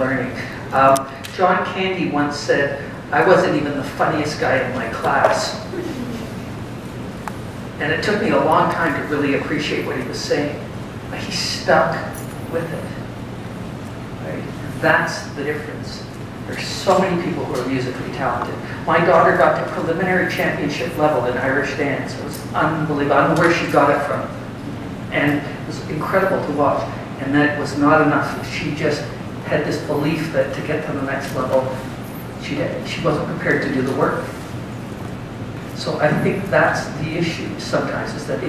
learning. John Candy once said, I wasn't even the funniest guy in my class. And it took me a long time to really appreciate what he was saying. But he stuck with it. Right? That's the difference. There's so many people who are musically talented. My daughter got to preliminary championship level in Irish dance. It was unbelievable. I don't know where she got it from. And it was incredible to watch. And that was not enough. She just had this belief that to get to the next level, she wasn't prepared to do the work. So I think that's the issue sometimes, is that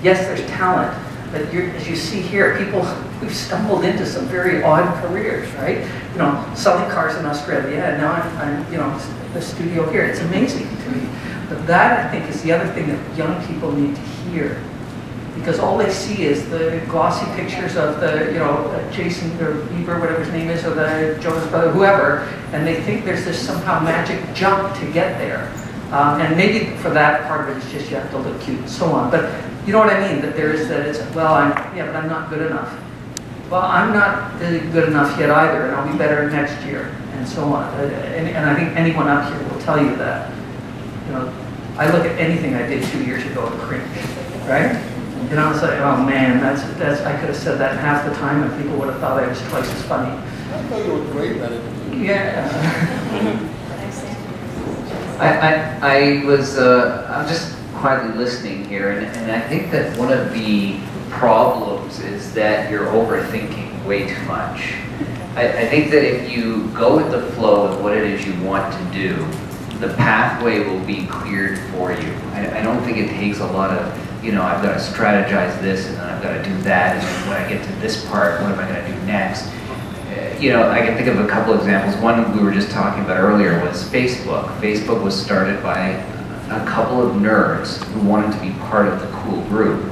yes, there's talent, but as you see here, people who've stumbled into some very odd careers, right? You know, selling cars in Australia, and now I'm you know, the studio here. It's amazing to me. But that, I think, is the other thing that young people need to hear. Because all they see is the glossy pictures of the, you know, Jason or Bieber, whatever his name is, or the Jonas Brothers, whoever, and they think there's this somehow magic jump to get there. And maybe for that part of it is just you have to look cute and so on. But you know what I mean? That there is that it's, well, but I'm not good enough. Well, I'm not good enough yet either, and I'll be better next year, and so on. And I think anyone up here will tell you that. You know, I look at anything I did 2 years ago and cringe, right? You know, it's like, oh man, that's I could have said that in half the time and people would have thought I was twice as funny. I thought you were great at it. Yeah. I'm just quietly listening here, and I think that one of the problems is that you're overthinking way too much. I think that if you go with the flow of what it is you want to do, the pathway will be cleared for you. I don't think it takes a lot of, you know, I've got to strategize this, and then I've got to do that, and then when I get to this part, what am I going to do next? You know, I can think of a couple examples. One we were just talking about earlier was Facebook. Facebook was started by a couple of nerds who wanted to be part of the cool group.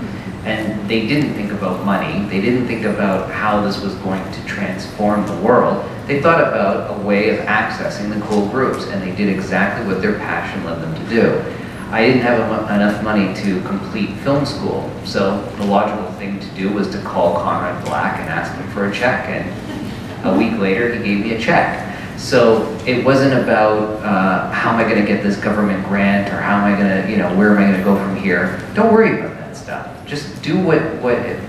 And they didn't think about money. They didn't think about how this was going to transform the world. They thought about a way of accessing the cool groups, and they did exactly what their passion led them to do. I didn't have enough money to complete film school, so the logical thing to do was to call Conrad Black and ask him for a check, and a week later he gave me a check. So it wasn't about how am I going to get this government grant, or how am I going to, you know, where am I going to go from here. Don't worry about that stuff. Just do what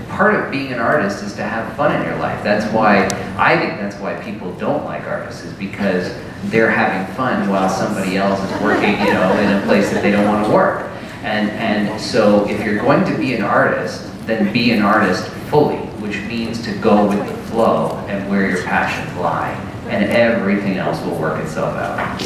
part of being an artist is to have fun in your life. That's why, I think that's why people don't like artists, is because they're having fun while somebody else is working, you know, in a place that they don't want to work. And so if you're going to be an artist, then be an artist fully, which means to go with the flow and where your passions lie, and everything else will work itself out.